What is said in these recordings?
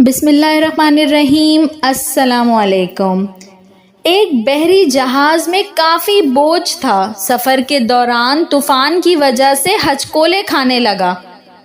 بسم اللہ الرحمن الرحیم۔ السلام علیکم۔ ایک بحری جہاز میں کافی بوجھ تھا۔ سفر کے دوران طوفان کی وجہ سے ہچکولے کھانے لگا۔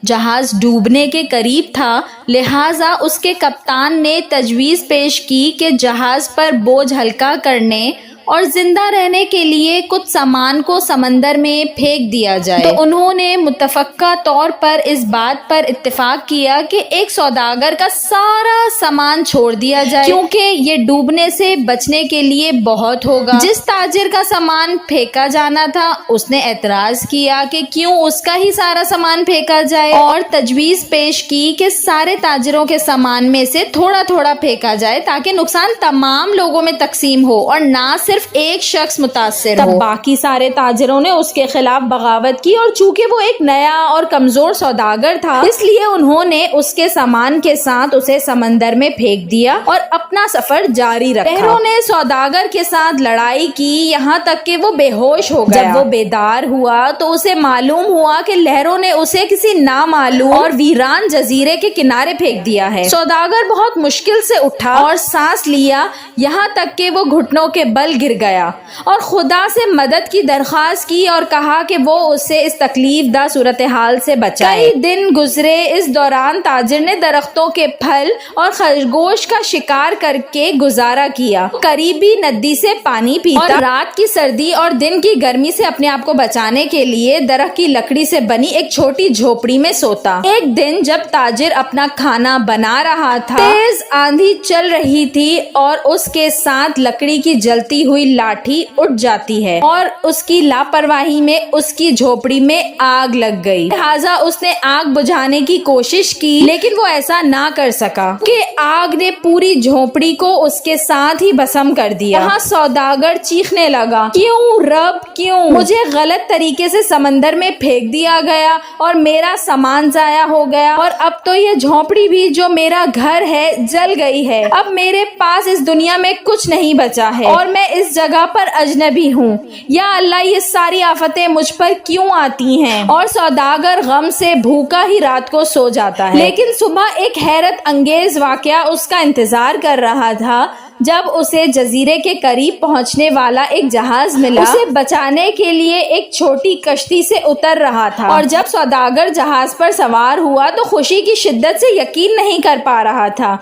جہاز ڈوبنے کے قریب تھا، لہٰذا اس کے کپتان نے تجویز پیش کی کہ جہاز پر بوجھ ہلکا کرنے اور زندہ رہنے کے لیے کچھ سامان کو سمندر میں پھینک دیا جائے، تو انہوں نے متفقہ طور پر اس بات پر اتفاق کیا کہ ایک سوداگر کا سارا سامان چھوڑ دیا جائے، کیونکہ یہ ڈوبنے سے بچنے کے لیے بہت ہوگا۔ جس تاجر کا سامان پھینکا جانا تھا اس نے اعتراض کیا کہ کیوں اس کا ہی سارا سامان پھینکا جائے، اور تجویز پیش کی کہ سارے تاجروں کے سامان میں سے تھوڑا تھوڑا پھینکا جائے تاکہ نقصان تمام لوگوں میں تقسیم ہو اور نہ صرف ایک شخص متاثر ہو۔ تب باقی سارے تاجروں نے اس کے خلاف بغاوت کی، اور چونکہ وہ ایک نیا اور کمزور سوداگر تھا اس لیے انہوں نے اس کے سامان کے ساتھ اسے سمندر میں پھینک دیا اور اپنا سفر جاری رکھا۔ لہروں نے سوداگر کے ساتھ لڑائی کی یہاں تک کہ وہ بے ہوش ہو گیا۔ جب وہ بیدار ہوا تو اسے معلوم ہوا کہ لہروں نے اسے کسی نامعلوم اور ویران جزیرے کے کنارے پھینک دیا ہے۔ سوداگر بہت مشکل سے اٹھا اور سانس لیا، یہاں تک کہ وہ گھٹنوں کے بل گر گیا اور خدا سے مدد کی درخواست کی اور کہا کہ وہ اسے اس تکلیف دہ صورتحال سے بچائے۔ کئی دن گزرے، اس دوران تاجر نے درختوں کے پھل اور خرگوش کا شکار کر کے گزارا کیا، قریبی ندی سے پانی پیتا اور رات کی سردی اور دن کی گرمی سے اپنے آپ کو بچانے کے لیے درخت کی لکڑی سے بنی ایک چھوٹی جھوپڑی میں سوتا۔ ایک دن جب تاجر اپنا کھانا بنا رہا تھا، تیز آندھی چل رہی تھی اور اس کے ساتھ لکڑی کی جلتی ہوئی لاٹھی اٹھ جاتی ہے اور اس کی لاپرواہی میں اس کی جھوپڑی میں آگ لگ گئی۔ لہٰذا اس نے آگ بجھانے کی کوشش کی لیکن وہ ایسا نہ کر سکا کہ آگ نے پوری جھوپڑی کو اس کے ساتھ ہی بھسم کر دیا۔ وہاں سوداگر چیخنے لگا، کیوں رب کیوں؟ مجھے غلط طریقے سے سمندر میں پھینک دیا گیا اور میرا سامان ضائع ہو گیا، اور اب تو یہ جھوپڑی بھی جو میرا گھر ہے جل گئی ہے۔ اب میرے پاس اس دنیا میں کچھ نہیں بچا ہے اور میں اس جگہ پر اجنبی ہوں۔ یا اللہ، یہ ساری آفتیں مجھ پر کیوں آتی ہیں؟ اور سوداگر غم سے بھوکا ہی رات کو سو جاتا ہے۔ لیکن صبح ایک حیرت انگیز واقعہ اس کا انتظار کر رہا تھا۔ جب اسے جزیرے کے قریب پہنچنے والا ایک جہاز ملا، اسے بچانے کے لیے ایک چھوٹی کشتی سے اتر رہا تھا، اور جب سوداگر جہاز پر سوار ہوا تو خوشی کی شدت سے یقین نہیں کر پا رہا تھا۔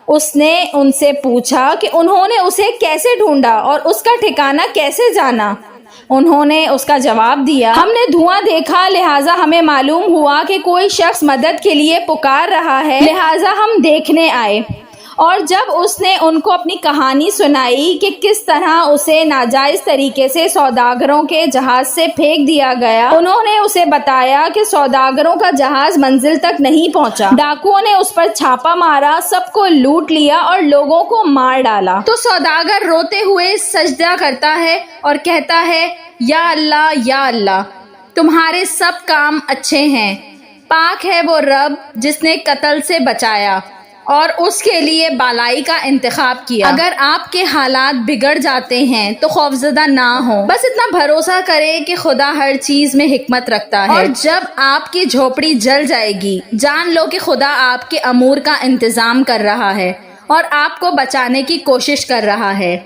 اس نے ان سے پوچھا کہ انہوں نے اسے کیسے ڈھونڈا اور اس کا ٹھکانہ کیسے جانا۔ انہوں نے اس کا جواب دیا، ہم نے دھواں دیکھا، لہٰذا ہمیں معلوم ہوا کہ کوئی شخص مدد کے لیے پکار رہا ہے، لہٰذا ہم دیکھنے آئے۔ اور جب اس نے ان کو اپنی کہانی سنائی کہ کس طرح اسے ناجائز طریقے سے سوداگروں کے جہاز سے پھینک دیا گیا، انہوں نے اسے بتایا کہ سوداگروں کا جہاز منزل تک نہیں پہنچا، ڈاکوؤں نے اس پر چھاپا مارا، سب کو لوٹ لیا اور لوگوں کو مار ڈالا۔ تو سوداگر روتے ہوئے سجدہ کرتا ہے اور کہتا ہے، یا اللہ یا اللہ، تمہارے سب کام اچھے ہیں، پاک ہے وہ رب جس نے قتل سے بچایا اور اس کے لیے بالائی کا انتخاب کیا۔ اگر آپ کے حالات بگڑ جاتے ہیں تو خوفزدہ نہ ہوں، بس اتنا بھروسہ کریں کہ خدا ہر چیز میں حکمت رکھتا ہے، اور جب آپ کی جھوپڑی جل جائے گی جان لو کہ خدا آپ کے امور کا انتظام کر رہا ہے اور آپ کو بچانے کی کوشش کر رہا ہے۔